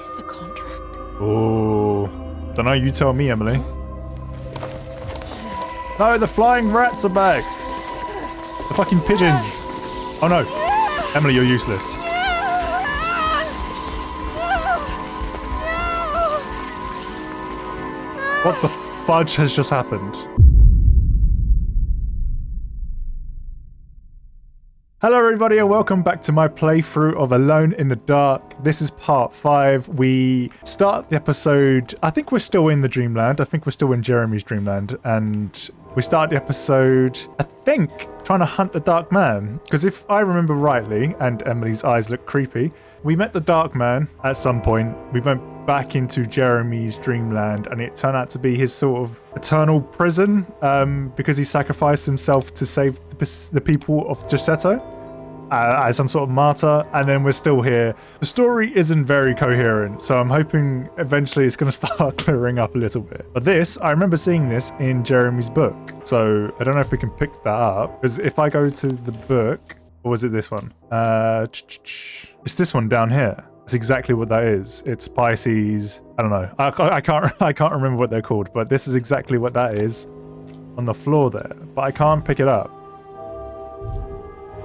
is the contract? Oh, don't know. You tell me, Emily. No, the flying rats are back. The fucking pigeons. Oh no, Emily, you're useless. What the fudge has just happened? Hello everybody and welcome back to my playthrough of Alone in the Dark. This is part 5. We start the episode, I think we're still in the dreamland. I think we're still in Jeremy's dreamland. And we start the episode, I think, trying to hunt the Dark Man. Because if I remember rightly, and Emily's eyes look creepy, we met the Dark Man at some point. We went back into Jeremy's dreamland and it turned out to be his sort of eternal prison because he sacrificed himself to save the people of Giuseppe as some sort of martyr, and then we're still here. The story isn't very coherent, so I'm hoping eventually it's going to start clearing up a little bit. But this, I remember seeing this in Jeremy's book, so I don't know if we can pick that up, because if I go to the book, or was it this one? It's this one down here. That's exactly what that is. It's Pisces. I don't know. I can't remember what they're called, but this is exactly what that is on the floor there. But I can't pick it up.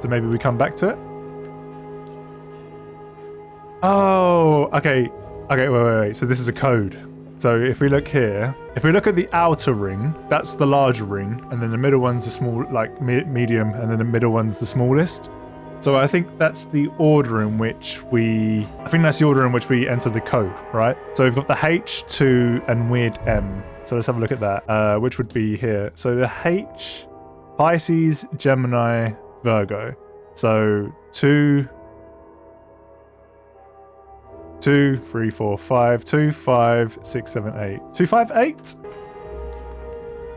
So maybe we come back to it. Oh, okay. Okay, wait. So this is a code. So if we look here, if we look at the outer ring, that's the larger ring, and then the middle one's the small, like medium, and then the middle one's the smallest. So I think that's the order in which we enter the code, right? So we've got the H2 and weird M. So let's have a look at that, which would be here. So the H, Pisces, Gemini, Virgo. So 2, 3, 4, 5, 2, 5, 6, 7, 8. 2, 5, 8?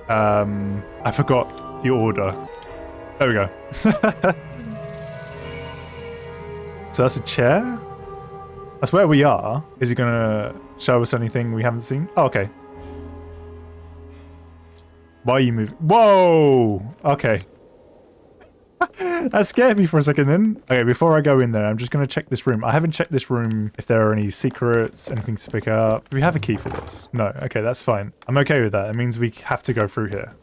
I forgot the order. There we go. So that's a chair? That's where we are. Is he gonna show us anything we haven't seen? Oh, okay. Why are you moving? Whoa! Okay. That scared me for a second then. Okay, before I go in there, I'm just gonna check this room. I haven't checked this room if there are any secrets, anything to pick up. Do we have a key for this? No. Okay, that's fine. I'm okay with that. It means we have to go through here.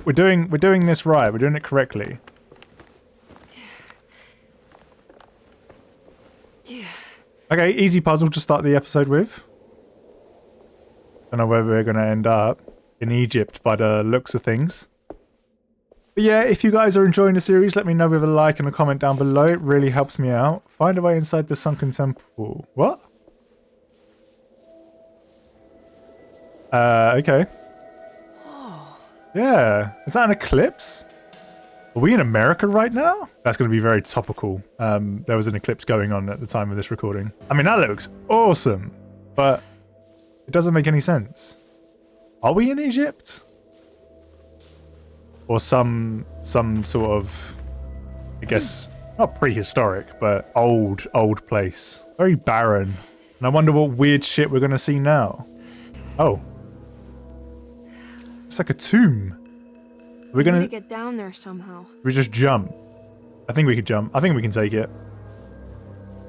We're doing this right. We're doing it correctly. Okay, easy puzzle to start the episode with. Don't know where we're going to end up. In Egypt by the looks of things. But yeah, if you guys are enjoying the series, let me know with a like and a comment down below. It really helps me out. Find a way inside the sunken temple. What? Okay. Yeah. Is that an eclipse? Are we in America right now? That's going to be very topical. There was an eclipse going on at the time of this recording. I mean, that looks awesome, but it doesn't make any sense. Are we in Egypt? Or some sort of, I guess, not prehistoric, but old place. Very barren. And I wonder what weird shit we're going to see now. Oh. It's like a tomb. We're gonna get down there somehow. We just jump. I think we could jump. I think we can take it.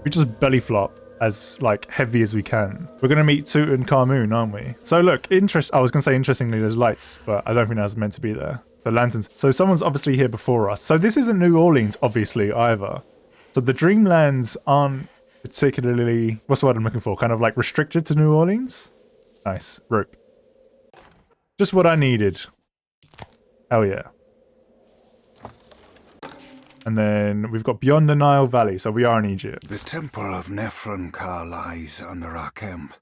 We just belly flop as like heavy as we can. We're gonna meet Tutankhamun, aren't we? So look, I was gonna say interestingly, there's lights, but I don't think that's meant to be there. The lanterns. So someone's obviously here before us. So this isn't New Orleans, obviously, either. So the Dreamlands aren't particularly, what's the word I'm looking for? Kind of like restricted to New Orleans. Nice rope. Just what I needed. Hell yeah. And then we've got Beyond the Nile Valley, so we are in Egypt. The temple of Nephron-Ka lies under our camp.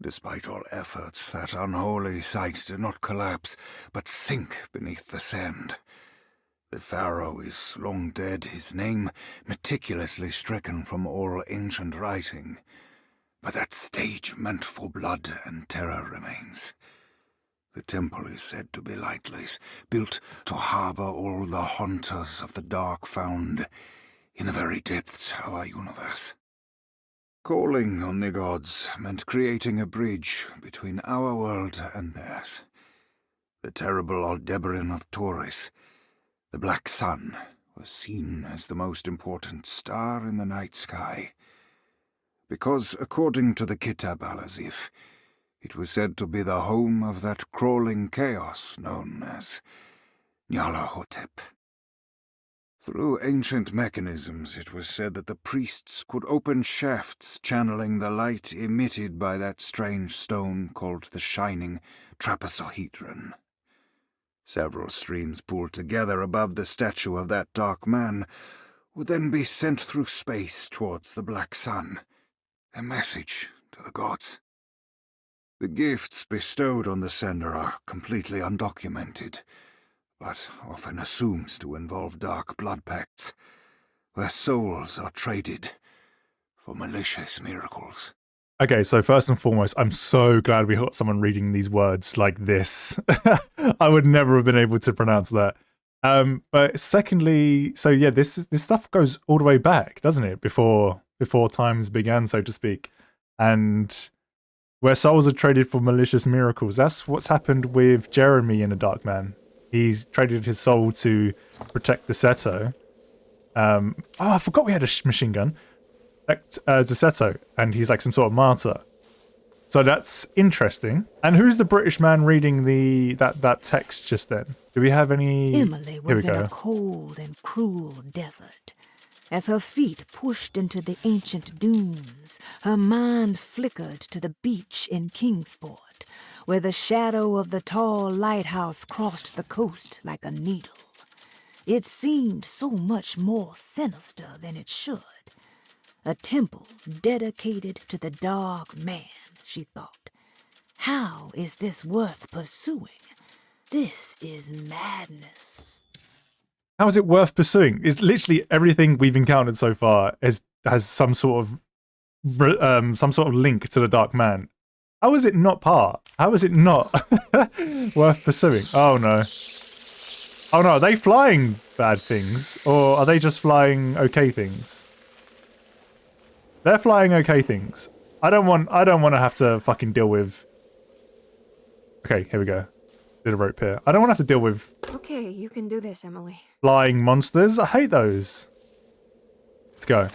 Despite all efforts, that unholy site did not collapse, but sink beneath the sand. The pharaoh is long dead, his name meticulously stricken from all ancient writing. But that stage meant for blood and terror remains. The temple is said to be lightless, built to harbor all the haunters of the dark found in the very depths of our universe. Calling on the gods meant creating a bridge between our world and theirs. The terrible Aldebaran of Taurus, the black sun, was seen as the most important star in the night sky. because according to the Kitab al-Azif, it was said to be the home of that crawling chaos known as Nyarlathotep. Through ancient mechanisms, it was said that the priests could open shafts channeling the light emitted by that strange stone called the Shining Trapezohedron. Several streams pooled together above the statue of that dark man would then be sent through space towards the Black Sun, a message to the gods. The gifts bestowed on the sender are completely undocumented, but often assumed to involve dark blood pacts, where souls are traded for malicious miracles. Okay, so first and foremost, I'm so glad we got someone reading these words like this. I would never have been able to pronounce that. But secondly, so yeah, this stuff goes all the way back, doesn't it? Before times began, so to speak. And where souls are traded for malicious miracles, that's what's happened with Jeremy in The Dark Man. He's traded his soul to protect the Seto. Oh, I forgot we had a machine gun. Seto, and he's like some sort of martyr. So that's interesting. And who's the British man reading that text just then? Do we have any? Emily was in a cold and cruel desert. As her feet pushed into the ancient dunes, her mind flickered to the beach in Kingsport, where the shadow of the tall lighthouse crossed the coast like a needle. It seemed so much more sinister than it should. A temple dedicated to the Dark Man, she thought. How is this worth pursuing? This is madness. How is it worth pursuing? It's literally everything we've encountered so far has some sort of link to the Dark Man. How is it not part? How is it not worth pursuing? Oh no. Oh no, are they flying bad things? Or are they just flying okay things? They're flying okay things. I don't want to have to fucking deal with... Okay, here we go. Did a rope here. I don't want to have to deal with... Okay, you can do this, Emily. Flying monsters. I hate those. Let's go. I'm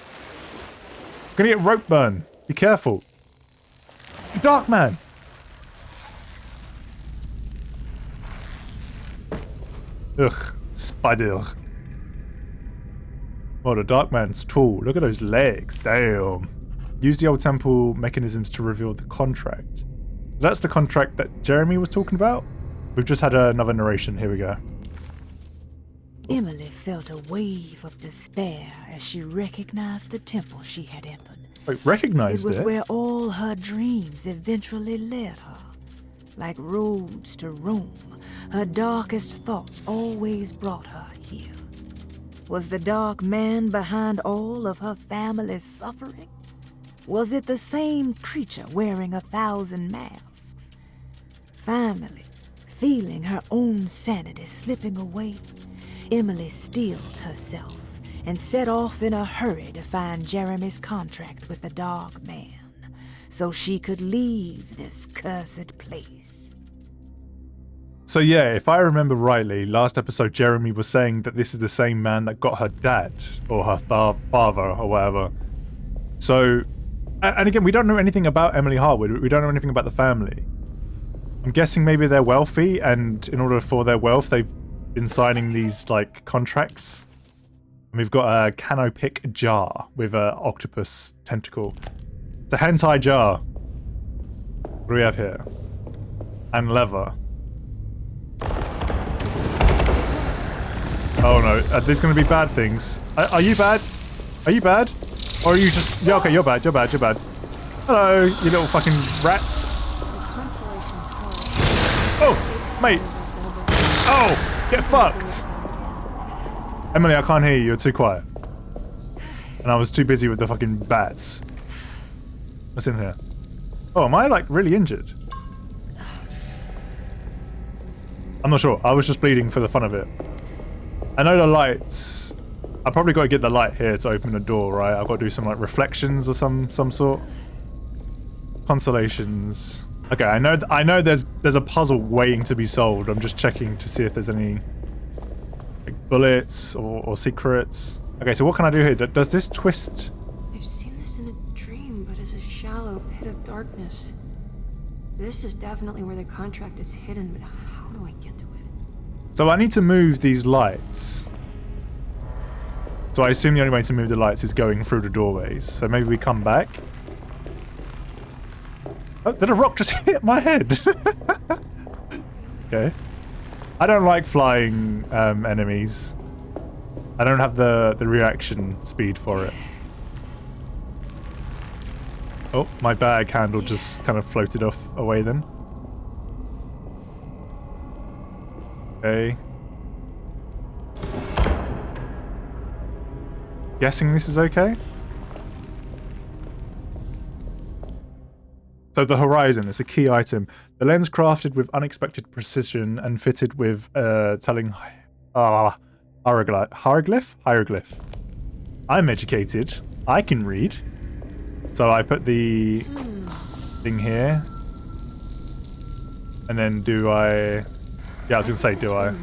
gonna get rope burn. Be careful. Dark Man! Ugh. Spider. Oh, the Dark Man's tall. Look at those legs. Damn. Use the old temple mechanisms to reveal the contract. That's the contract that Jeremy was talking about? We've just had another narration. Here we go. Emily felt a wave of despair as she recognized the temple she had entered. Wait, recognized it? Was it? where all her dreams eventually led her. Like roads to Rome, her darkest thoughts always brought her here. Was the Dark Man behind all of her family's suffering? Was it the same creature wearing 1,000 masks? Finally, feeling her own sanity slipping away, Emily steeled herself and set off in a hurry to find Jeremy's contract with the Dark Man, so she could leave this cursed place. So yeah, if I remember rightly, last episode Jeremy was saying that this is the same man that got her dad, or her father, or whatever. So, and again, we don't know anything about Emily Harwood. We don't know anything about the family. I'm guessing maybe they're wealthy, and in order for their wealth, they've been signing these, like, contracts. And we've got a canopic jar with an octopus tentacle. It's a hentai jar. What do we have here? And leather. Oh no, there's gonna be bad things. Are you bad? Are you bad? Or are you just... Yeah, okay, you're bad, you're bad, you're bad. Hello, you little fucking rats. Oh, mate. Oh, get fucked. Emily, I can't hear you, you're too quiet. And I was too busy with the fucking bats. What's in here? Oh, am I like really injured? I'm not sure, I was just bleeding for the fun of it. I know the lights. I probably got to get the light here to open the door, right? I've got to do some like reflections or some sort. Consolations. Okay, I know there's a puzzle waiting to be solved. I'm just checking to see if there's any like bullets or secrets. Okay, so what can I do here? Does this twist? I've seen this in a dream, but is Pit of darkness. This is definitely where the contract is hidden, but how do I get to it? So I need to move these lights. So I assume the only way to move the lights is going through the doorways. So maybe we come back. Oh, did a rock just hit my head? Okay. I don't like flying enemies. I don't have the reaction speed for it. Oh, my bag handle just kind of floated off away then. Okay. Guessing this is okay? So the horizon is a key item. The lens crafted with unexpected precision and fitted with telling hieroglyph. I'm educated. I can read. So I put the thing here. And then do I... Yeah, I was going to say, do I...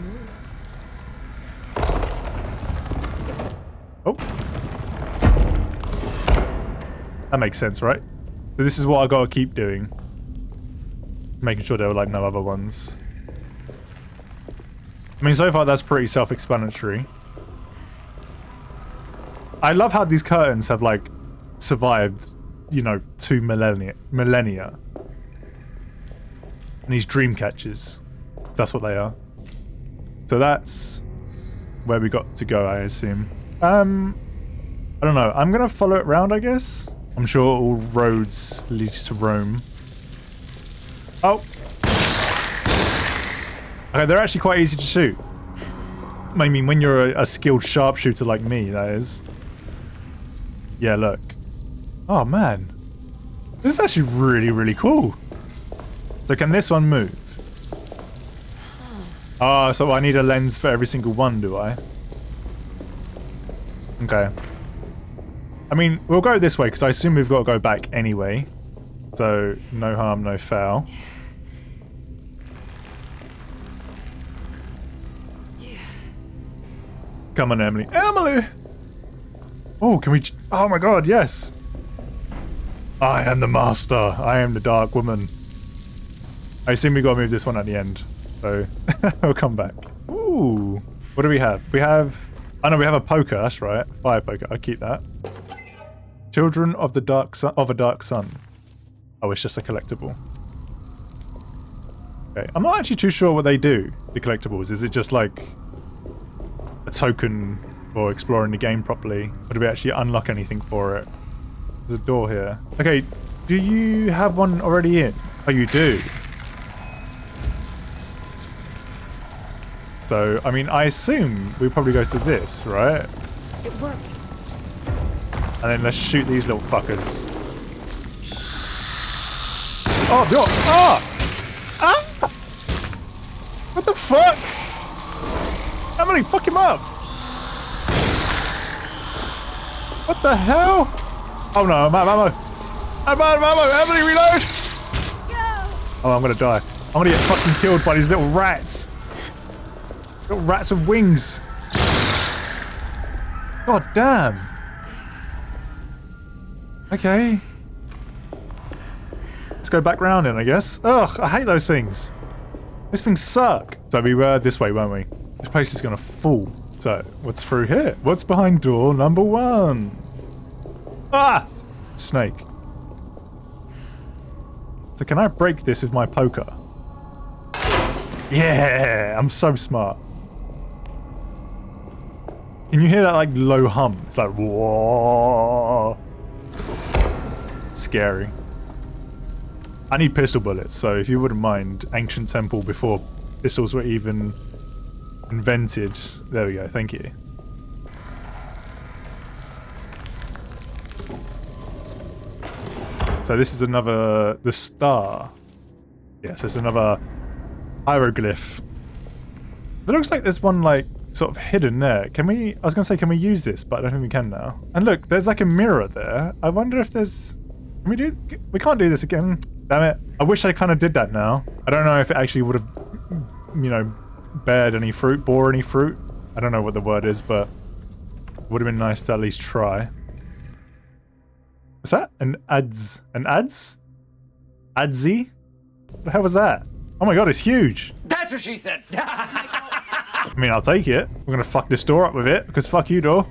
Oh. That makes sense, right? So this is what I gotta keep doing. Making sure there were like no other ones. I mean, so far that's pretty self-explanatory. I love how these curtains have like survived, you know, 2 millennia. And these dream catchers. That's what they are. So that's where we got to go, I assume. I don't know. I'm gonna follow it around, I guess. I'm sure all roads lead to Rome. Oh! Okay, they're actually quite easy to shoot. I mean, when you're a skilled sharpshooter like me, that is. Yeah, look. Oh, man. This is actually really, really cool. So can this one move? Oh, so I need a lens for every single one, do I? Okay. I mean, we'll go this way because I assume we've got to go back anyway. So, no harm, no foul. Come on, Emily. Emily! Oh, can we... Oh my god, yes! I am the master. I am the dark woman. I assume we got to move this one at the end. So, we'll come back. Ooh. What do we have? We have... Oh no, we have a poker, that's right. Fire poker, I'll keep that. Children of the Dark Sun, of a Dark Sun. Oh, it's just a collectible. Okay, I'm not actually too sure what they do, the collectibles. Is it just like a token for exploring the game properly? Or do we actually unlock anything for it? There's a door here. Okay, do you have one already in? Oh, you do. So, I mean, I assume we probably go to this, right? It worked. And then let's shoot these little fuckers. Oh, God! Ah! Ah! What the fuck? Emily, fuck him up! What the hell? Oh no, I'm out of ammo. I'm out of ammo! Emily, reload! Oh, I'm gonna die. I'm gonna get fucking killed by these little rats. Little rats with wings. God damn. Okay. Let's go back round in, I guess. Ugh, I hate those things. These things suck. So we were this way, weren't we? This place is gonna fall. So, what's through here? What's behind door number 1? Ah! Snake. So can I break this with my poker? Yeah! I'm so smart. Can you hear that like low hum? It's like, whoa. Scary. I need pistol bullets, so if you wouldn't mind, ancient temple before pistols were even invented. There we go, thank you. So this is another, the star. Yeah, so it's another hieroglyph. It looks like there's one like sort of hidden there. Can we, I was gonna say, can we use this, but I don't think we can now. And look, there's like a mirror there. I wonder if there's, can we do, we can't do this again. Damn it. I wish I kind of did that now. I don't know if it actually would have, you know, bore any fruit. I don't know what the word is, but it would have been nice to at least try. What's that? An ads? An ads? Adzi? What the hell was that? Oh my god, it's huge. That's what she said. I mean, I'll take it. We're gonna fuck this door up with it, because fuck you, door.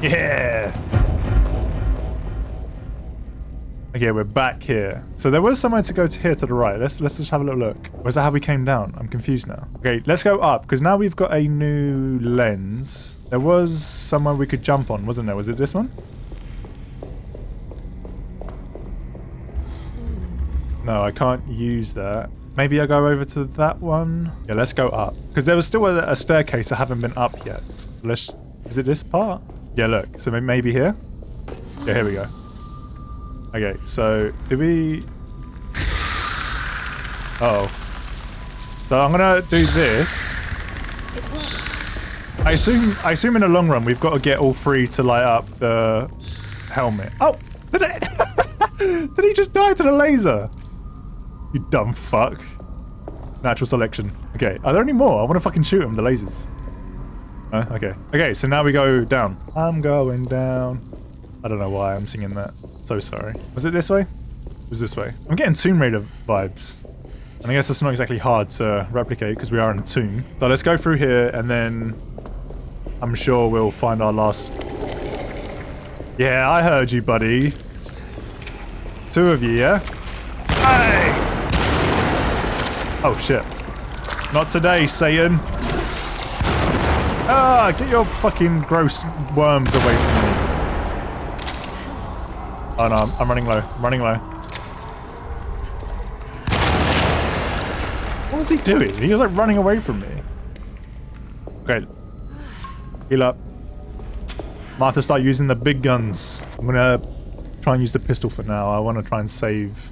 Yeah! Okay, we're back here. So there was somewhere to go to here to the right. Let's just have a little look. Or is that how we came down? I'm confused now. Okay, let's go up, because now we've got a new lens. There was somewhere we could jump on, wasn't there? Was it this one? No, I can't use that. Maybe I go over to that one. Yeah, let's go up. Because there was still a staircase I haven't been up yet. Is it this part? Yeah, look. So maybe here? Yeah, here we go. Okay, so do we... Uh-oh. So I'm gonna do this. I assume in the long run we've got to get all three to light up the helmet. Oh! Did he just die to the laser? You dumb fuck. Natural selection. Okay, are there any more? I want to fucking shoot them, the lasers. Okay. Okay, so now we go down. I'm going down. I don't know why I'm singing that. So sorry. Was it this way? It was this way. I'm getting Tomb Raider vibes. And I guess it's not exactly hard to replicate because we are in a tomb. So let's go through here and then I'm sure we'll find our last... Yeah, I heard you, buddy. Two of you, yeah? Hey! Oh, shit. Not today, Satan. Ah, get your fucking gross worms away from me. Oh no, I'm running low. I'm running low. What was he doing? He was like running away from me. Okay. Heal up. I'm gonna have to start using the big guns. I'm gonna try and use the pistol for now. I want to try and save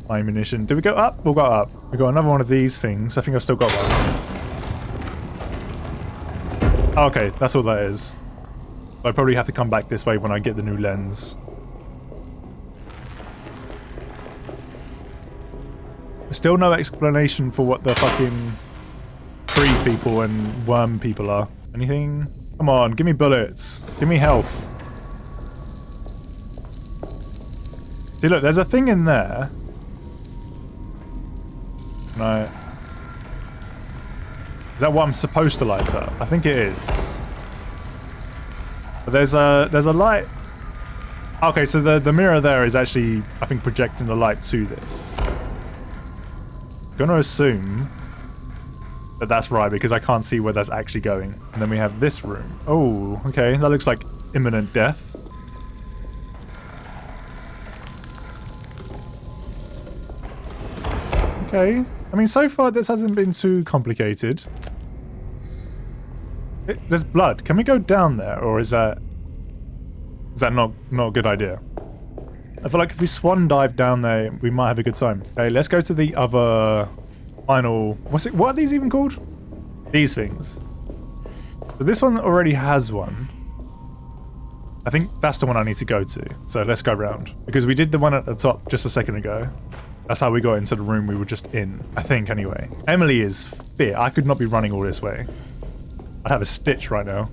my ammunition. Did we go up? We'll go up. We got another one of these things. I think I've still got one. Oh, okay, that's all that is. I probably have to come back this way when I get the new lens. Still no explanation for what the fucking tree people and worm people are. Anything? Come on, give me bullets. Give me health. See, look, there's a thing in there. No. Is that what I'm supposed to light up? I think it is. But there's a light. Okay, so the mirror there is actually, I think, projecting the light to this. Gonna assume that that's right because I can't see where that's actually going. And then we have this room. Oh, okay, that looks like imminent death. Okay, I mean, so far this hasn't been too complicated. There's blood. Can we go down there, or is that not a good idea? I feel like if we swan dive down there, we might have a good time. Okay, let's go to the other final... What are these even called? These things. So this one already has one. I think that's the one I need to go to. So let's go around. Because we did the one at the top just a second ago. That's how we got into the room we were just in. I think, anyway. Emily is fit. I could not be running all this way. I'd have a stitch right now.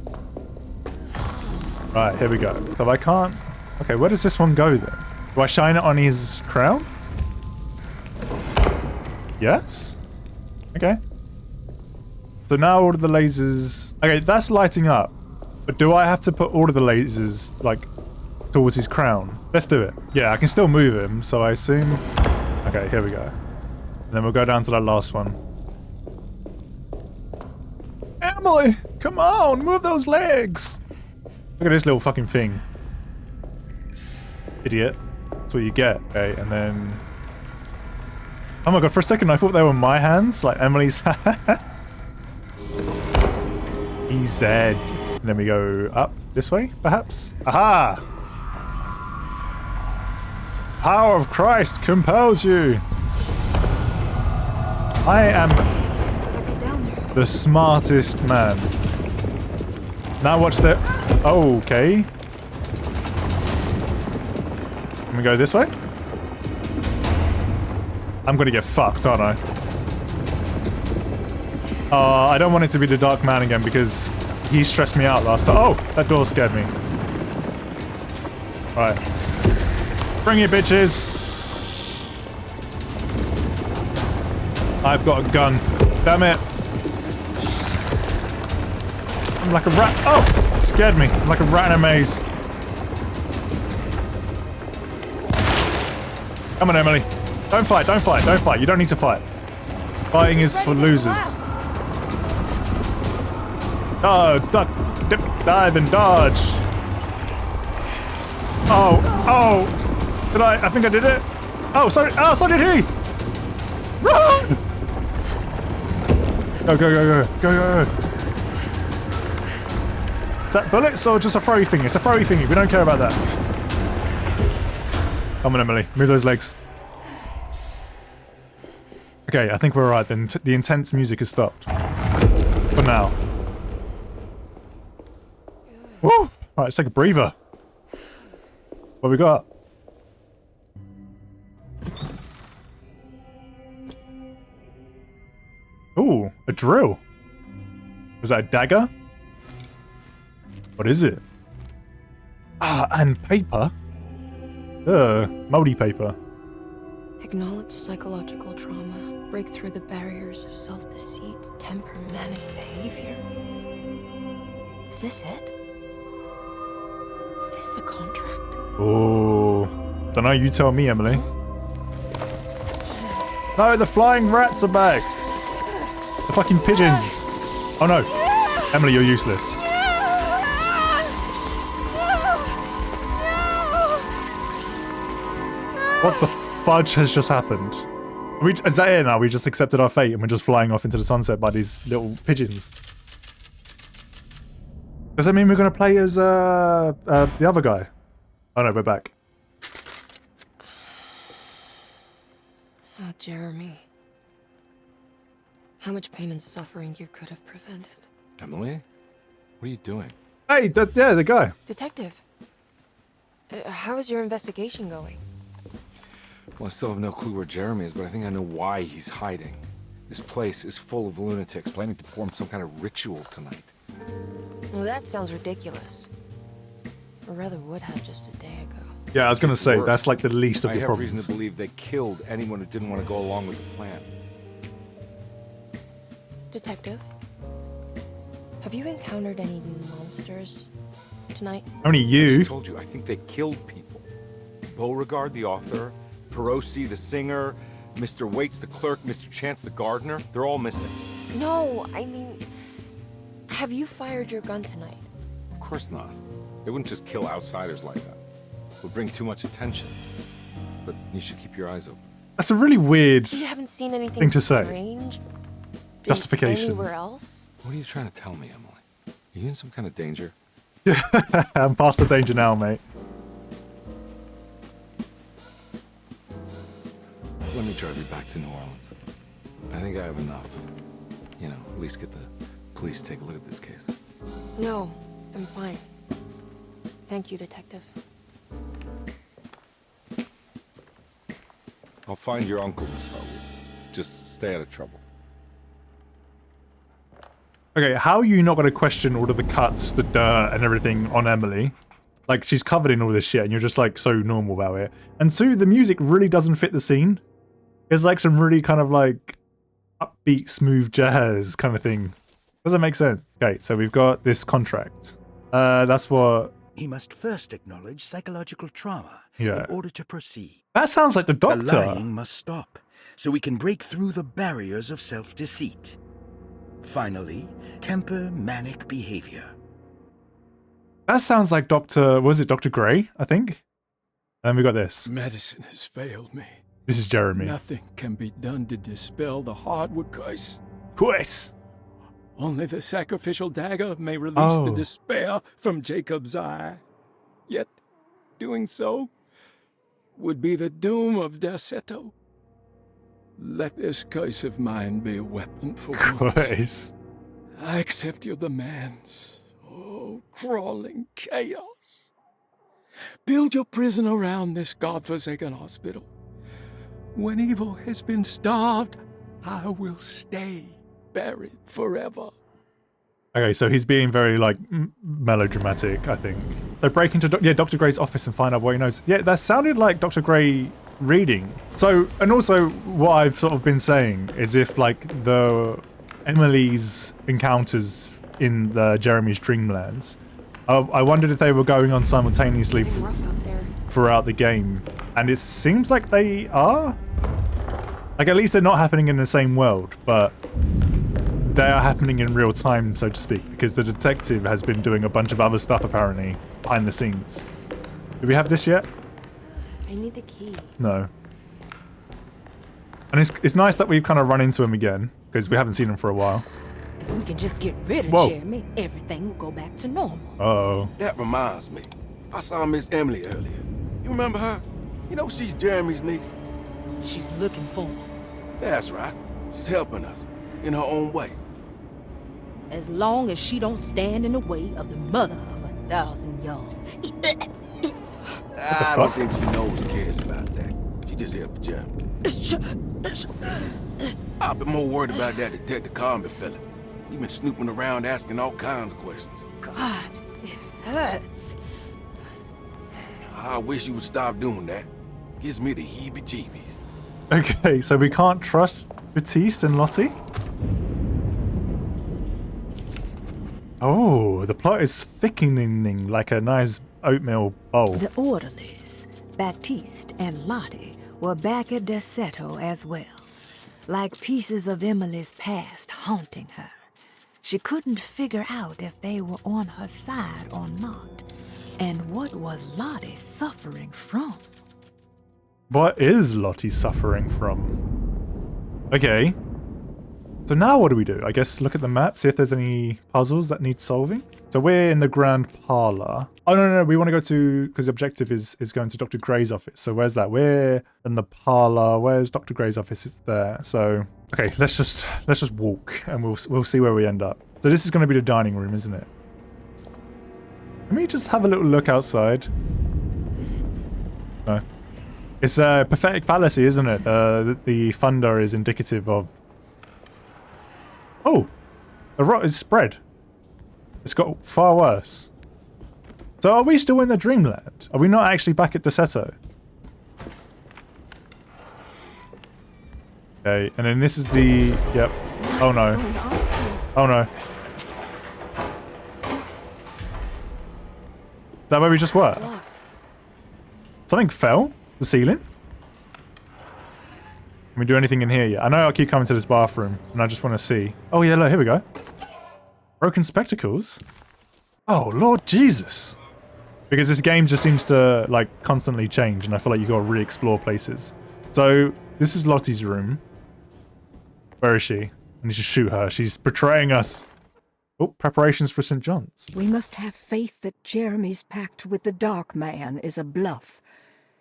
Right, here we go. So I can't... Okay, where does this one go then? Do I shine it on his crown? Yes? Okay. So now all of the lasers... Okay, that's lighting up. But do I have to put all of the lasers, like, towards his crown? Let's do it. Yeah, I can still move him, so I assume... Okay, here we go. And then we'll go down to that last one. Emily! Come on! Move those legs! Look at this little fucking thing. Idiot. That's what you get. Okay, and then... Oh my god, for a second I thought they were my hands, like Emily's hand. EZ. And then we go up this way, perhaps? Aha! Power of Christ compels you! I am the smartest man. Now watch the... Oh, okay. Can we go this way? I'm gonna get fucked, aren't I? I don't want it to be the Dark Man again because he stressed me out last time. Oh, that door scared me. Right. Bring it, bitches. I've got a gun. Damn it. I'm like a rat. Oh! Scared me. I'm like a rat in a maze. Come on, Emily. Don't fight, don't fight, don't fight. You don't need to fight. Fighting is for losers. Oh, duck, dip, dive, and dodge. Oh, oh. Did I think I did it. Oh, so did he. Run! Go, go, go, go, go, go. Is that bullets or just a throwy thingy? It's a throwy thingy. We don't care about that. Come on, Emily. Move those legs. Okay, I think we're alright then. The intense music has stopped. For now. Woo! Alright, let's take a breather. What we got? Ooh, a drill. Was that a dagger? What is it? Ah, and paper. Moldy paper. Acknowledge psychological trauma. Break through the barriers of self-deceit, temper, manic behavior. Is this it? Is this the contract? Oh, don't know. You tell me, Emily. No, the flying rats are back. The fucking pigeons. Oh no, Emily, you're useless. What the fudge has just happened? Is that it now? We just accepted our fate and we're just flying off into the sunset by these little pigeons. Does that mean we're going to play as the other guy? Oh no, we're back. Oh, Jeremy. How much pain and suffering you could have prevented. Emily? What are you doing? Hey, yeah, the guy. Detective, how is your investigation going? Well, I still have no clue where Jeremy is, but I think I know why he's hiding. This place is full of lunatics planning to perform some kind of ritual tonight. Well, that sounds ridiculous. Or rather would have just a day ago. Yeah, I was going to say, Worse, that's like the least of I the have problems. reason to believe they killed anyone who didn't want to go along with the plan. Detective, have you encountered any monsters tonight? Only I you. just told you, I think they killed people. Beauregard, the author, Perosi, the singer, Mr. Waits, the clerk, Mr. Chance, the gardener, they're all missing. No, I mean, have you fired your gun tonight? Of course not. They wouldn't just kill outsiders like that. It would bring too much attention. But you should keep your eyes open. That's a really weird You haven't seen anything thing to say. strange? Justification. Anywhere else? What are you trying to tell me, Emily? Are you in some kind of danger? I'm past the danger now, mate. Let me drive you back to New Orleans. I think I have enough. You know, at least get the police to take a look at this case. No, I'm fine. Thank you, Detective. I'll find your uncle, Miss Harwood. Just stay out of trouble. Okay, how are you not going to question all of the cuts, the dirt, and everything on Emily? Like, she's covered in all this shit, and you're just, like, so normal about it. And two, the music really doesn't fit the scene. It's like some really kind of, like, upbeat, smooth jazz kind of thing. Doesn't make sense. Okay, so we've got this contract. That's what... He must first acknowledge psychological trauma Yeah. in order to proceed. That sounds like the The doctor. lying must stop, so we can break through the barriers of self-deceit. Finally, temper manic behavior. That sounds like Dr... Was it Dr. Gray, I think? And then we got this. Medicine has failed me. This is Jeremy. Nothing can be done to dispel the hardwood curse. Quiz! Only the sacrificial dagger may release the Oh. despair from Jacob's eye. Yet, doing so would be the doom of Derceto. Let this curse of mine be a weapon for once. Quiz. I accept your demands. Oh, crawling chaos. Build your prison around this godforsaken hospital. When evil has been starved, I will stay buried forever. Okay, so he's being very, like, melodramatic, I think. They break into Dr. Gray's office and find out what he knows. Yeah, that sounded like Dr. Gray reading. So, and also what I've sort of been saying is if, like, Emily's encounters in the Jeremy's Dreamlands, I wondered if they were going on simultaneously Getting rough out there. throughout the game. And it seems like they are. Like, at least they're not happening in the same world, but they are happening in real time, so to speak, because the detective has been doing a bunch of other stuff, apparently, behind the scenes. Do we have this yet? I need the key. No. And it's nice that we've kind of run into him again, because we haven't seen him for a while. If we can just get rid of Whoa. Jeremy, everything will go back to normal. Uh-oh. That reminds me. I saw Miss Emily earlier. You remember her? You know she's Jeremy's niece. She's looking for him. That's right. She's helping us in her own way. As long as she don't stand in the way of the mother of 1,000 young. I don't think she knows or cares about that. She just here for Jeremy. I've been more worried about that Detective Carmen fella. He been snooping around asking all kinds of questions. God, it hurts. I wish you would stop doing that. Gives me the heebie-jeebies. Okay, so we can't trust Batiste and Lottie? Oh, the plot is thickening like a nice oatmeal bowl. The orderlies, Baptiste and Lottie, were back at Despicts as well, like pieces of Emily's past haunting her. She couldn't figure out if they were on her side or not. And what was Lottie suffering from? What is Lottie suffering from? Okay. So now what do? I guess look at the map, see if there's any puzzles that need solving. So we're in the Grand Parlor. Oh, no, we want to go to, because the objective is going to Dr. Gray's office. So where's that? We're in the parlor. Where's Dr. Gray's office? It's there. So, okay, let's just walk and we'll see where we end up. So this is going to be the dining room, isn't it? Let me just have a little look outside. No. It's a pathetic fallacy, isn't it? The thunder is indicative of... Oh! The rot is spread. It's got far worse. So are we still in the Dreamland? Are we not actually back at Despicts? Okay, and then this is the... Yep. Oh no. Oh no. Is that where we just were? Something fell? The ceiling? Can we do anything in here yet? I know I keep coming to this bathroom, and I just want to see. Oh yeah, look, here we go. Broken spectacles? Oh, Lord Jesus. Because this game just seems to, like, constantly change, and I feel like you've got to re-explore places. So, this is Lottie's room. Where is she? I need to shoot her. She's betraying us. Oh, preparations for St. John's. We must have faith that Jeremy's pact with the Dark Man is a bluff.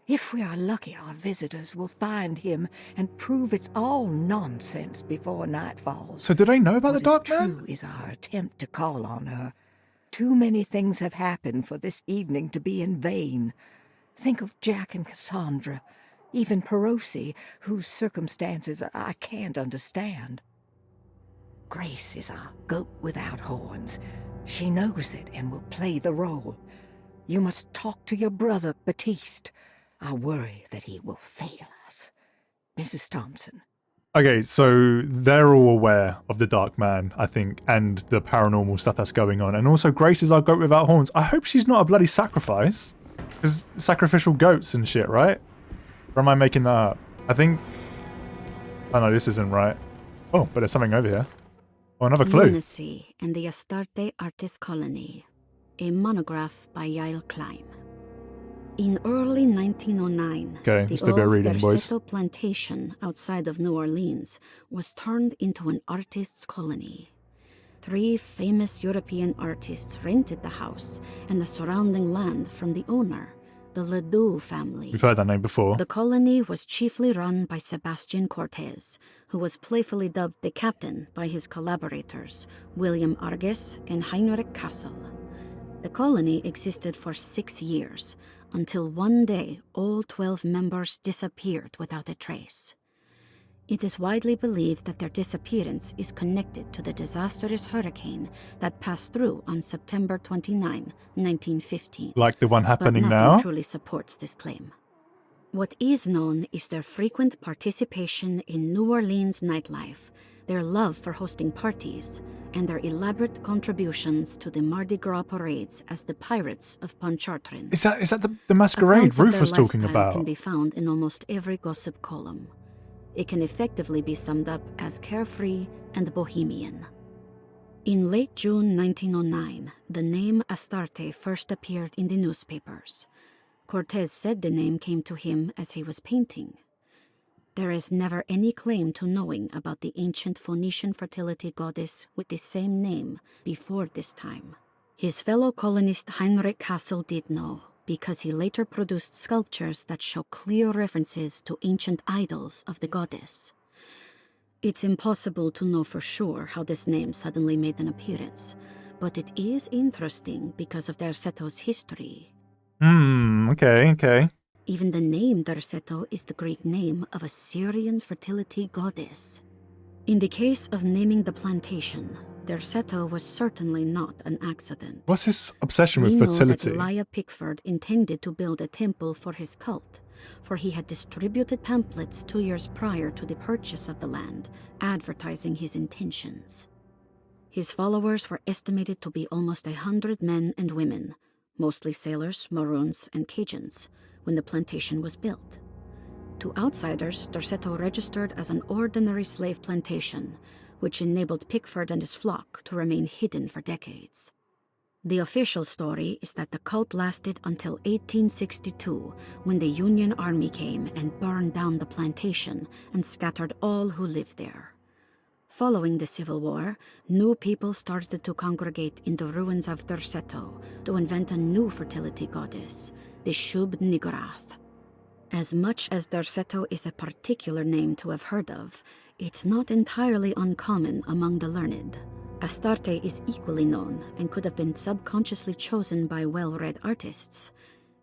If we are lucky, our visitors will find him and prove it's all nonsense before night falls. So do they know about the Dark What is Man? true is our attempt to call on her. Too many things have happened for this evening to be in vain. Think of Jack and Cassandra, even Perosi, whose circumstances I can't understand. Grace is a goat without horns. She knows it and will play the role. You must talk to your brother, Batiste. I worry that he will fail us. Mrs. Thompson. Okay, so they're all aware of the Dark Man, I think, and the paranormal stuff that's going on. And also, Grace is our goat without horns. I hope she's not a bloody sacrifice. Because sacrificial goats and shit, right? Or am I making that up? I think... Oh no, this isn't right. Oh, but there's something over here. Oh, another clue. Lunacy and the Astarte Artist Colony. A monograph by Yael Klein. In early 1909, Okay, the let's do a bit of old reading, boys. Derceto plantation outside of New Orleans was turned into an artist's colony. 3 famous European artists rented the house and the surrounding land from the owner, the Ledoux family. We've heard that name before. The colony was chiefly run by Sebastian Cortez, who was playfully dubbed the captain by his collaborators, William Arges and Heinrich Kassel. The colony existed for 6 years, until one day all 12 members disappeared without a trace. It is widely believed that their disappearance is connected to the disastrous hurricane that passed through on September 29, 1915. Like the one happening but now? nothing truly supports this claim. What is known is their frequent participation in New Orleans nightlife, their love for hosting parties, and their elaborate contributions to the Mardi Gras parades as the Pirates of Pontchartrain. Is that the masquerade Accounts of Ruth their was talking lifestyle about? can be found in almost every gossip column. It can effectively be summed up as carefree and bohemian. In late June 1909, the name Astarte first appeared in the newspapers. Cortez said the name came to him as he was painting. There is never any claim to knowing about the ancient Phoenician fertility goddess with the same name before this time. His fellow colonist Heinrich Kassel did know, because he later produced sculptures that show clear references to ancient idols of the goddess. It's impossible to know for sure how this name suddenly made an appearance, but it is interesting because of Derceto's history. Okay. Even the name Derceto is the Greek name of a Syrian fertility goddess. In the case of naming the plantation, Derceto was certainly not an accident. What's his obsession We with know fertility? that Elijah Pickford intended to build a temple for his cult, for he had distributed pamphlets 2 years prior to the purchase of the land, advertising his intentions. His followers were estimated to be almost 100 men and women, mostly sailors, Maroons, and Cajuns, when the plantation was built. To outsiders, Derceto registered as an ordinary slave plantation, which enabled Pickford and his flock to remain hidden for decades. The official story is that the cult lasted until 1862, when the Union Army came and burned down the plantation and scattered all who lived there. Following the Civil War, new people started to congregate in the ruins of Derceto to invent a new fertility goddess, the Shub Niggurath. As much as Derceto is a particular name to have heard of, it's not entirely uncommon among the learned. Astarte is equally known and could have been subconsciously chosen by well-read artists.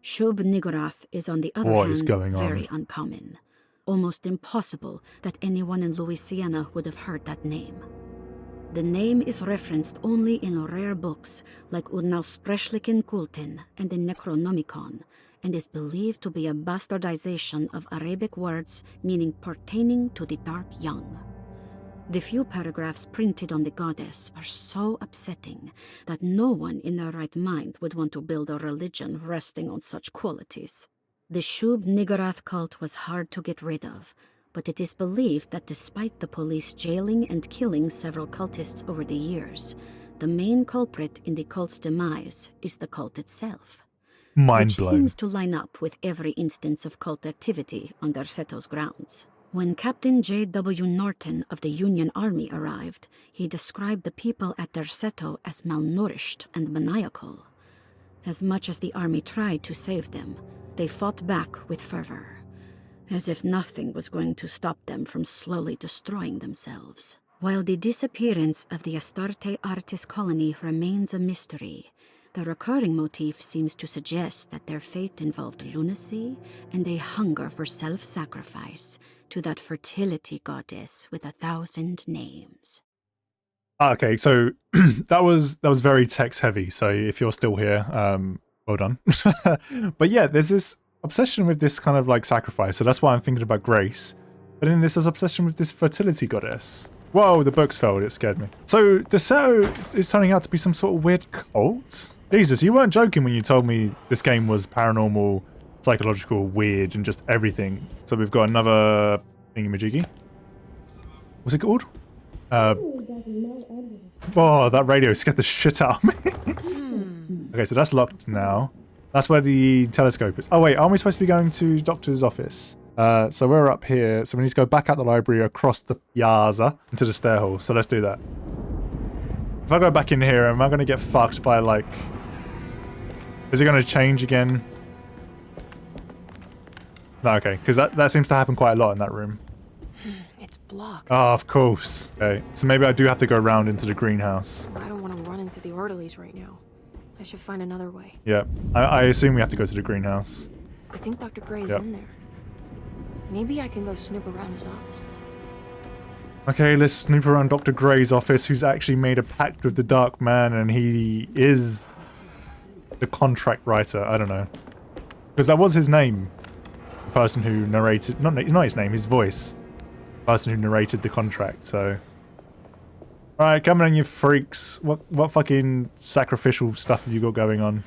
Shub Niggurath is, on the other hand, very uncommon. Almost impossible that anyone in Louisiana would have heard that name. The name is referenced only in rare books like Unaussprechlichen Kulten and the Necronomicon, and is believed to be a bastardization of Arabic words meaning pertaining to the dark young. The few paragraphs printed on the goddess are so upsetting that no one in their right mind would want to build a religion resting on such qualities. The Shub Niggurath cult was hard to get rid of, but it is believed that despite the police jailing and killing several cultists over the years, the main culprit in the cult's demise is the cult itself. Mind blown. Which seems to line up with every instance of cult activity on Derceto's grounds. When Captain J.W. Norton of the Union Army arrived, he described the people at Derceto as malnourished and maniacal. As much as the army tried to save them, they fought back with fervor, as if nothing was going to stop them from slowly destroying themselves. While the disappearance of the Astarte artist colony remains a mystery, the recurring motif seems to suggest that their fate involved lunacy and a hunger for self-sacrifice to that fertility goddess with 1,000 names. Okay, so that was very text heavy. So if you're still here, well done. But yeah, there's this obsession with this kind of like sacrifice. So that's why I'm thinking about Grace. But then there's this obsession with this fertility goddess. Whoa, the books failed. It scared me. So Derceto is turning out to be some sort of weird cult. Jesus, you weren't joking when you told me this game was paranormal, psychological, weird, and just everything. So we've got another thingamajiggy. What's it called? Oh, that radio scared the shit out of me. Okay, so that's locked now. That's where the telescope is. Oh wait, aren't we supposed to be going to Doctor's office? So we're up here, so we need to go back out the library across the piazza into the stair hall. So let's do that. If I go back in here, am I going to get fucked by like... Is it going to change again? No, okay, because that seems to happen quite a lot in that room. It's blocked. Oh, of course. Okay, so maybe I do have to go around into the greenhouse. I don't want to run into the orderlies right now. I should find another way. Yeah, I assume we have to go to the greenhouse. I think Dr. Gray's in there. Maybe I can go snoop around his office then. Okay, let's snoop around Dr. Gray's office, who's actually made a pact with the Dark Man, and he is the contract writer. I don't know. Because that was his name. The person who narrated... Not his name, his voice. The person who narrated the contract, so... Alright, come on, you freaks. What fucking sacrificial stuff have you got going on?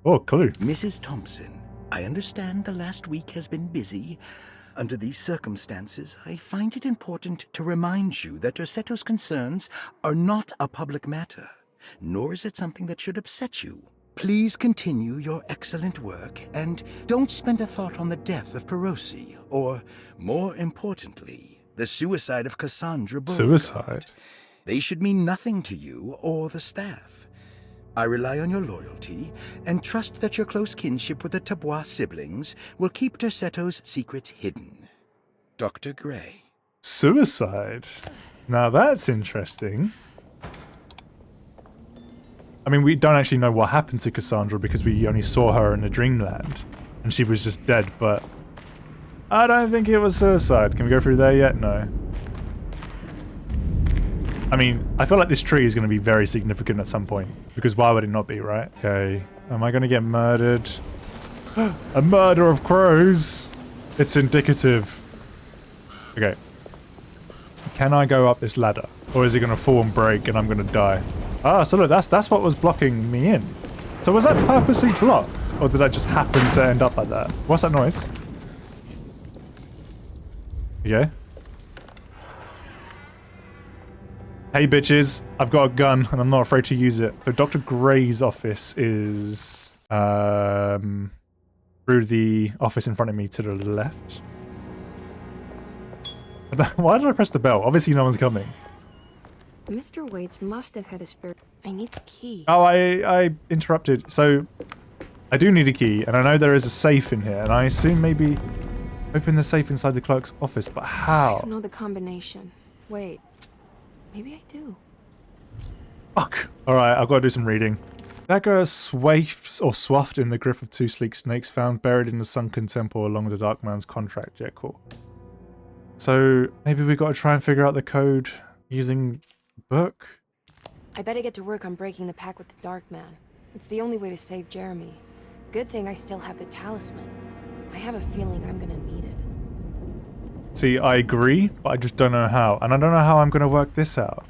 Oh, clue. Mrs. Thompson, I understand the last week has been busy. Under these circumstances, I find it important to remind you that Derceto's concerns are not a public matter, nor is it something that should upset you. Please continue your excellent work, and don't spend a thought on the death of Perosi, or, more importantly, the suicide of Cassandra Beauregard. Suicide? They should mean nothing to you or the staff. I rely on your loyalty, and trust that your close kinship with the Tabois siblings will keep Derceto's secrets hidden. Dr. Gray. Suicide? Now that's interesting. I mean, we don't actually know what happened to Cassandra because we only saw her in the dreamland, and she was just dead, but I don't think it was suicide. Can we go through there yet? No. I mean, I feel like this tree is going to be very significant at some point, because why would it not be, right? Okay, am I going to get murdered? A murder of crows! It's indicative. Okay. Can I go up this ladder? Or is it going to fall and break and I'm going to die? Ah, so look, that's what was blocking me in. So was that purposely blocked? Or did that just happen to end up like that? What's that noise? Okay. Hey bitches, I've got a gun and I'm not afraid to use it. So Dr. Gray's office is through the office in front of me to the left. Why did I press the bell? Obviously no one's coming. Mr. Waits must have had a spare... I need the key. Oh, I interrupted. So I do need a key, and I know there is a safe in here, and I assume maybe open the safe inside the clerk's office, but how? I don't know the combination. Wait. Maybe I do. Fuck. Alright, I've got to do some reading. Dagger swathed in the grip of two sleek snakes found buried in the sunken temple along the Dark Man's contract. Yeah, cool. So maybe we got to try and figure out the code using book? I better get to work on breaking the pact with the Dark Man. It's the only way to save Jeremy. Good thing I still have the talisman. I have a feeling I'm gonna need it. See, I agree, but I just don't know how. And I don't know how I'm gonna work this out.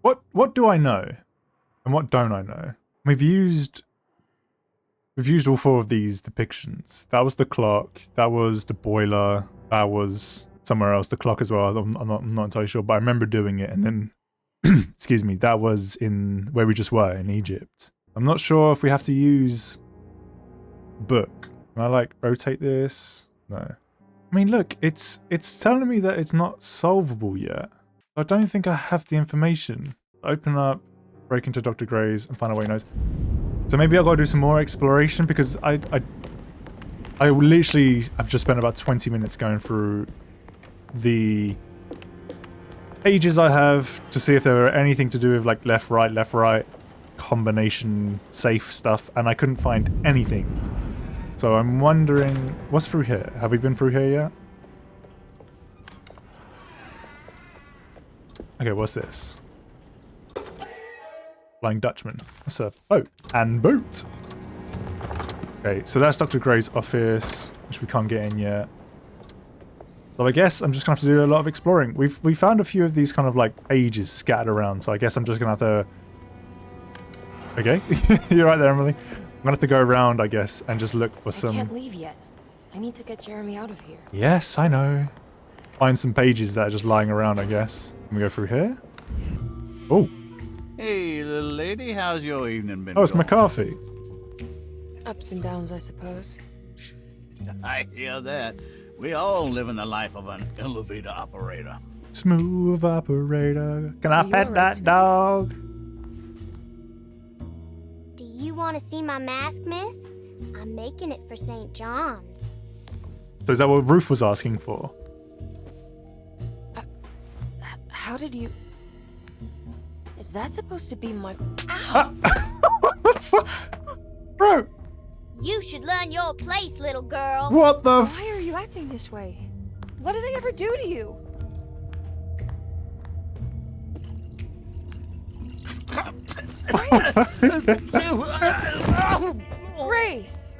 What do I know? And what don't I know? We've used all four of these depictions. That was the clock, that was the boiler, that was somewhere else, the clock as well. I'm not entirely sure, but I remember doing it, and then excuse me, that was in where we just were, in Egypt. I'm not sure if we have to use book. Can I like rotate this? No. I mean, look, it's telling me that it's not solvable yet. I don't think I have the information. Open up, break into Dr. Gray's, and find out what he knows. So maybe I've got to do some more exploration, because I literally have just spent about 20 minutes going through the pages I have to see if there were anything to do with like left, right, combination, safe stuff, and I couldn't find anything. So I'm wondering, what's through here? Have we been through here yet? Okay, what's this? Flying Dutchman. That's a boat. And boat! Okay, so that's Dr. Gray's office, which we can't get in yet. So I guess I'm just gonna have to do a lot of exploring. We found a few of these kind of like pages scattered around, so I guess I'm just gonna have to... Okay, you're right there, Emily. I'm gonna have to go around, I guess, and just look for some... I can't leave yet. I need to get Jeremy out of here. Yes, I know. Find some pages that are just lying around, I guess. Can we go through here? Oh. Hey, little lady, how's your evening been? Oh, it's going? McCarthy. Ups and downs, I suppose. I hear that. We all live in the life of an elevator operator. Smooth operator. Can I Are you pet alright, that dog? Do you want to see my mask, miss? I'm making it for St. John's. So is that what Ruth was asking for? How did you... Is that supposed to be my... Ow! What the fuck? Bro! You should learn your place, little girl. What the Why are you acting this way? What did I ever do to you? Grace!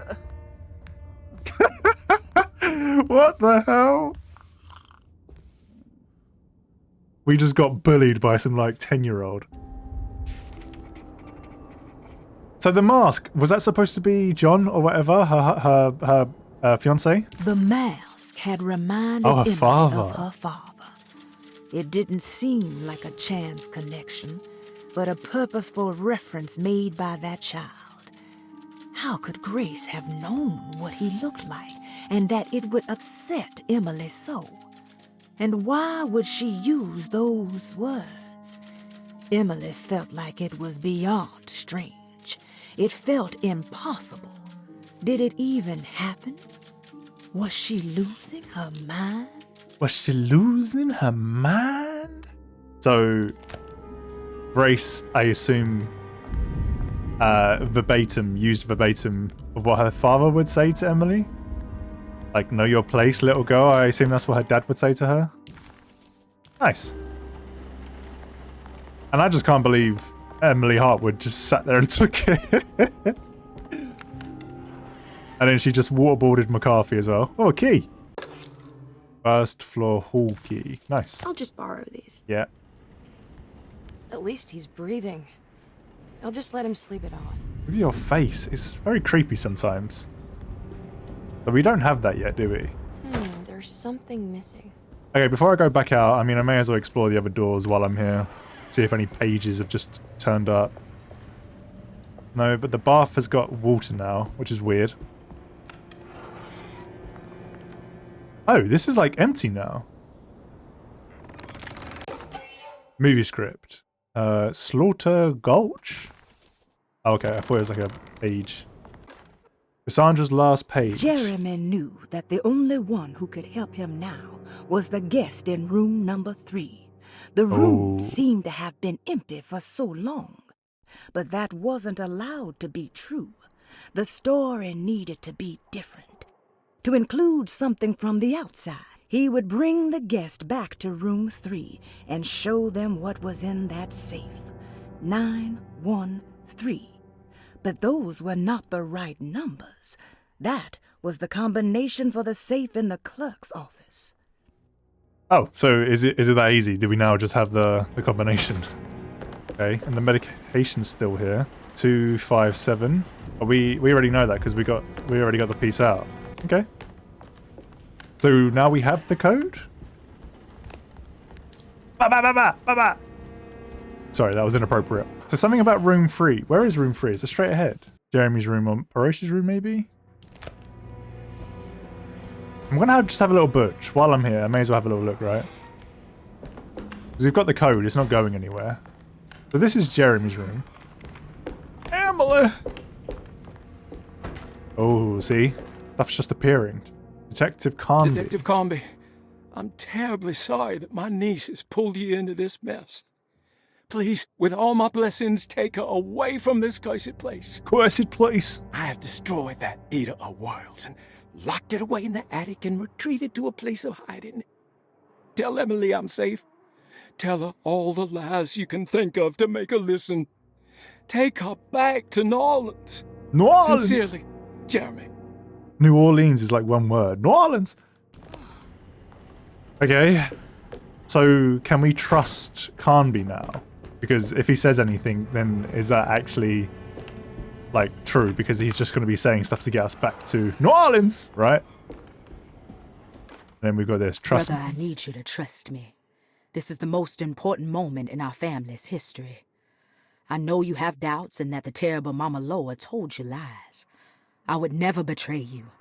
What the hell? We just got bullied by some like 10-year-old. So the mask, was that supposed to be John or whatever, her fiance? The mask had reminded Oh, her Emily father. of her father. It didn't seem like a chance connection, but a purposeful reference made by that child. How could Grace have known what he looked like, and that it would upset Emily so? And why would she use those words? Emily felt like it was beyond strange. It felt impossible. Did it even happen? Was she losing her mind? Was she losing her mind? So, Grace, I assume, used verbatim of what her father would say to Emily? Like, know your place, little girl. I assume that's what her dad would say to her. Nice. And I just can't believe Emily Hartwood just sat there and took it. And then she just waterboarded McCarthy as well. Oh, a key. First floor hall key. Nice. I'll just borrow these. Yeah. At least he's breathing. I'll just let him sleep it off. Look at your face. It's very creepy sometimes. But we don't have that yet, do we? There's something missing. Okay, before I go back out, I mean, I may as well explore the other doors while I'm here. See if any pages have just turned up. No, but the bath has got water now, which is weird. Oh, this is like empty now. Movie script. Slaughter Gulch? Oh, okay, I thought it was like a page. Cassandra's last page. Jeremy knew that the only one who could help him now was the guest in room number 3. The room seemed to have been empty for so long, but that wasn't allowed to be true. The story needed to be different. To include something from the outside, he would bring the guest back to room 3 and show them what was in that safe. 913. But those were not the right numbers. That was the combination for the safe in the clerk's office. Oh, so is it that easy? Do we now just have the combination? Okay, and the medication's still here. 257. Oh, we already know that because we already got the piece out. Okay. So now we have the code? Ba-ba-ba-ba! Sorry, that was inappropriate. So something about room 3. Where is room 3? Is it straight ahead? Jeremy's room or Paroshi's room, maybe? I'm gonna just have a little butch. While I'm here, I may as well have a little look, right? Because we've got the code, it's not going anywhere. So this is Jeremy's room. Emily! Oh, see? Stuff's just appearing. Detective Carnby. Detective Carnby, I'm terribly sorry that my niece has pulled you into this mess. Please, with all my blessings, take her away from this cursed place. Cursed place? I have destroyed that eater of worlds and locked it away in the attic and retreated to a place of hiding. Tell Emily I'm safe. Tell her all the lies you can think of to make her listen. Take her back to New Orleans. New Orleans? Sincerely, Jeremy. New Orleans is like one word. New Orleans! Okay. So, can we trust Carnby now? Because if he says anything, then is that actually, like, true? Because he's just going to be saying stuff to get us back to New Orleans, right? And then we've got this. Trust Brother, me. I need you to trust me. This is the most important moment in our family's history. I know you have doubts and that the terrible Mama Loa told you lies. I would never betray you.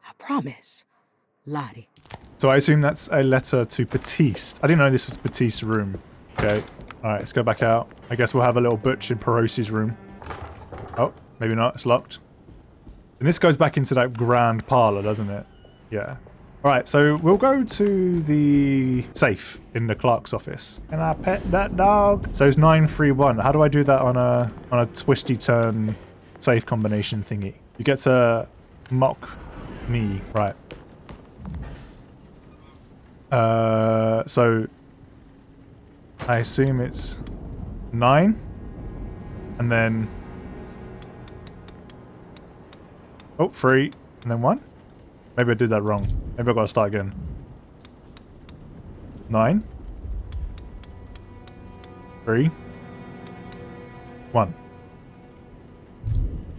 I promise. Lottie. So I assume that's a letter to Batiste. I didn't know this was Batiste's room. Okay. Alright, let's go back out. I guess we'll have a little butch in Parosi's room. Oh, maybe not. It's locked. And this goes back into that grand parlor, doesn't it? Yeah. Alright, so we'll go to the safe in the clerk's office. Can I pet that dog? So it's 931. How do I do that on a twisty turn safe combination thingy? You get to mock me, right? So I assume it's 9. And then... Oh, 3. And then 1? Maybe I did that wrong. Maybe I gotta start again. 9. 3. 1.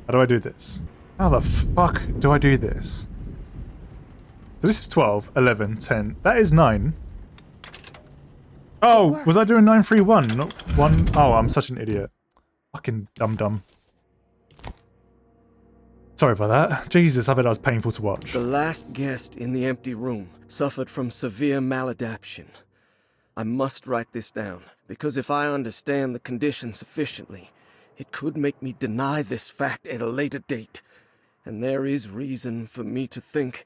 How do I do this? How the fuck do I do this? So this is 12, 11, 10. That is 9. Oh, was I doing 9, 3, 1? Not 1. Oh, I'm such an idiot. Fucking dumb. Sorry about that. Jesus, I bet that was painful to watch. The last guest in the empty room suffered from severe maladaptation. I must write this down, because if I understand the condition sufficiently, it could make me deny this fact at a later date. And there is reason for me to think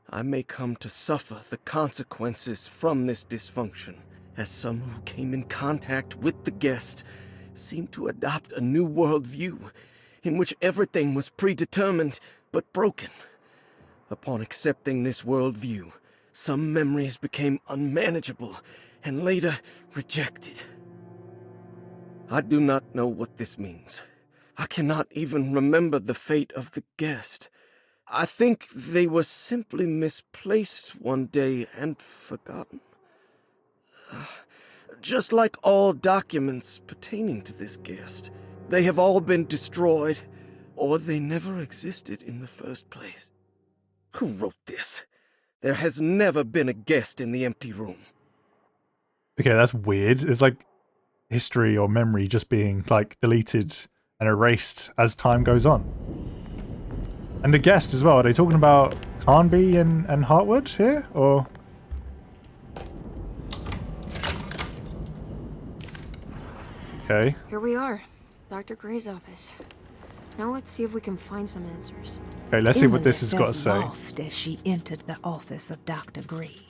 I may come to suffer the consequences from this dysfunction, as some who came in contact with the guest seemed to adopt a new worldview in which everything was predetermined but broken. Upon accepting this worldview, some memories became unmanageable and later rejected. I do not know what this means. I cannot even remember the fate of the guest. I think they were simply misplaced one day and forgotten. Just like all documents pertaining to this guest, they have all been destroyed, or they never existed in the first place. Who wrote this? There has never been a guest in the empty room. Okay, that's weird. It's like history or memory just being like deleted and erased as time goes on. And the guest as well. Are they talking about Carnby and Hartwood here, or? Okay. Here we are. Dr. Gray's office. Now let's see if we can find some answers. Okay, let's see what Emily this has got to say. lost as she entered the office of Dr. Gray,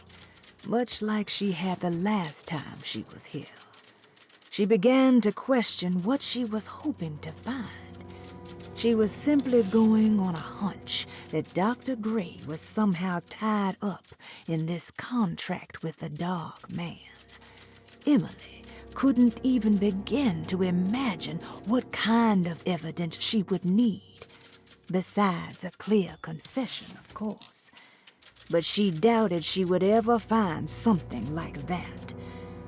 much like she had the last time she was here. She began to question what she was hoping to find. She was simply going on a hunch that Dr. Gray was somehow tied up in this contract with the Dark Man. Emily couldn't even begin to imagine what kind of evidence she would need, besides a clear confession, of course. But she doubted she would ever find something like that.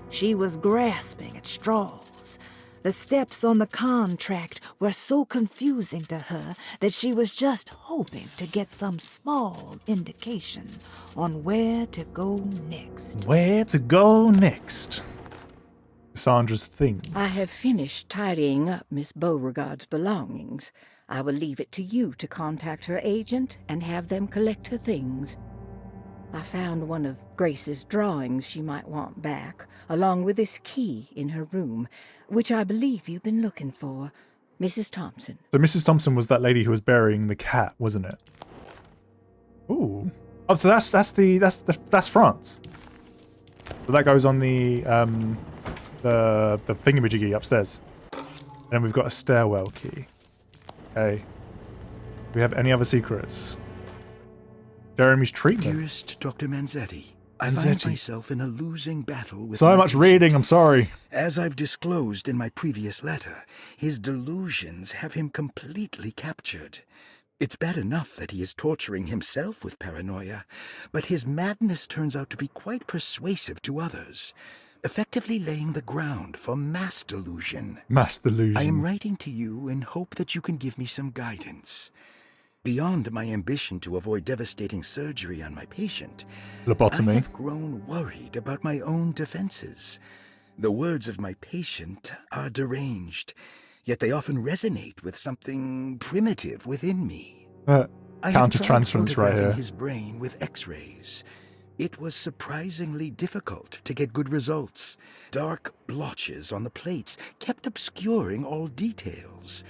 She was grasping at straws. The steps on the contract were so confusing to her that she was just hoping to get some small indication on where to go next. Where to go next? Cassandra's things. I have finished tidying up Miss Beauregard's belongings. I will leave it to you to contact her agent and have them collect her things. I found one of Grace's drawings she might want back, along with this key in her room, which I believe you've been looking for. Mrs. Thompson. So Mrs. Thompson was that lady who was burying the cat, wasn't it? Ooh. Oh, so that's France. So that goes on the thingamajiggy upstairs. And then we've got a stairwell key. Okay. Do we have any other secrets? Jeremy's treatment. Dearest Dr. Manzetti, I find myself in a losing battle with so much reading, I'm sorry. As I've disclosed in my previous letter, his delusions have him completely captured. It's bad enough that he is torturing himself with paranoia, but his madness turns out to be quite persuasive to others, effectively laying the ground for mass delusion. Mass delusion. I am writing to you in hope that you can give me some guidance. Beyond my ambition to avoid devastating surgery on my patient, lobotomy. I have grown worried about my own defenses. The words of my patient are deranged, yet they often resonate with something primitive within me. Counter-transference right here. His brain with X-rays. It was surprisingly difficult to get good results. Dark blotches on the plates kept obscuring all details.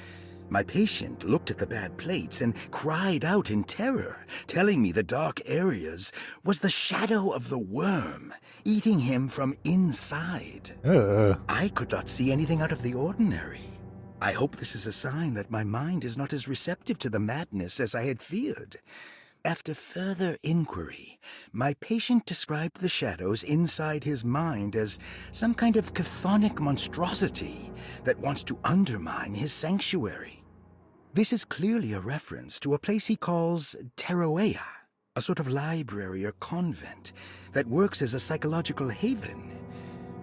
My patient looked at the bad plates and cried out in terror, telling me the dark areas was the shadow of the worm, eating him from inside. I could not see anything out of the ordinary. I hope this is a sign that my mind is not as receptive to the madness as I had feared. After further inquiry, my patient described the shadows inside his mind as some kind of chthonic monstrosity that wants to undermine his sanctuary. This is clearly a reference to a place he calls Teroea, a sort of library or convent that works as a psychological haven.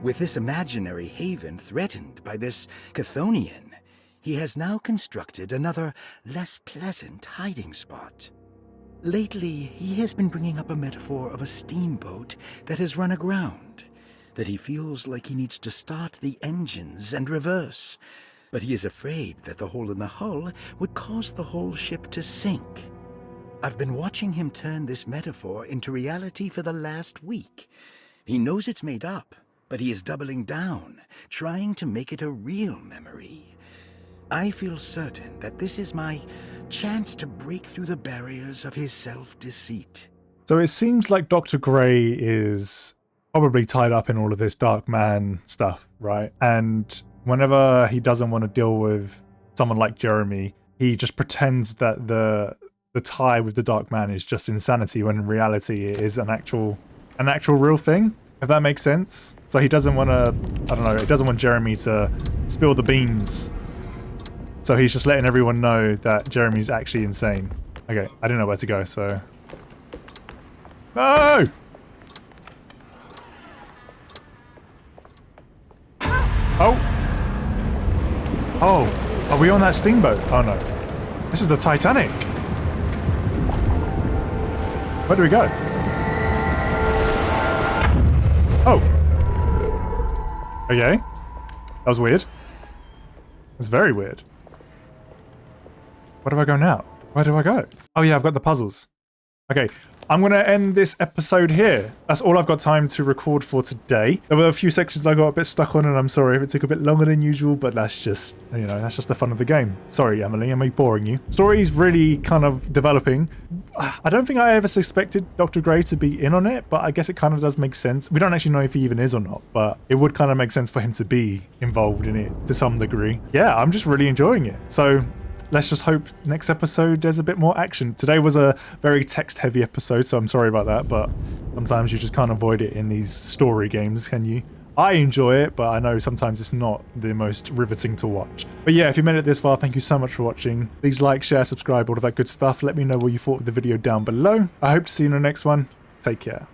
With this imaginary haven threatened by this Chthonian, he has now constructed another, less pleasant hiding spot. Lately, he has been bringing up a metaphor of a steamboat that has run aground, that he feels like he needs to start the engines and reverse, but he is afraid that the hole in the hull would cause the whole ship to sink. I've been watching him turn this metaphor into reality for the last week. He knows it's made up, but he is doubling down, trying to make it a real memory. I feel certain that this is my chance to break through the barriers of his self-deceit. So it seems like Dr. Gray is probably tied up in all of this Dark Man stuff, right? And whenever he doesn't want to deal with someone like Jeremy, he just pretends that the tie with the Dark Man is just insanity, when in reality it is an actual real thing, if that makes sense. So he doesn't want to, I don't know, he doesn't want Jeremy to spill the beans. So he's just letting everyone know that Jeremy's actually insane. Okay, I didn't know where to go, so... No! Oh! Oh! Are we on that steamboat? Oh no. This is the Titanic! Where do we go? Oh! Okay. That was weird. It's very weird. Where do I go now? Where do I go? Oh yeah, I've got the puzzles. Okay, I'm going to end this episode here. That's all I've got time to record for today. There were a few sections I got a bit stuck on, and I'm sorry if it took a bit longer than usual, but that's just, you know, that's just the fun of the game. Sorry, Emily, am I boring you? Story's really kind of developing. I don't think I ever suspected Dr. Gray to be in on it, but I guess it kind of does make sense. We don't actually know if he even is or not, but it would kind of make sense for him to be involved in it to some degree. Yeah, I'm just really enjoying it. So let's just hope next episode there's a bit more action. Today was a very text-heavy episode, so I'm sorry about that, but sometimes you just can't avoid it in these story games, can you? I enjoy it, but I know sometimes it's not the most riveting to watch. But yeah, if you made it this far, thank you so much for watching. Please like, share, subscribe, all of that good stuff. Let me know what you thought of the video down below. I hope to see you in the next one. Take care.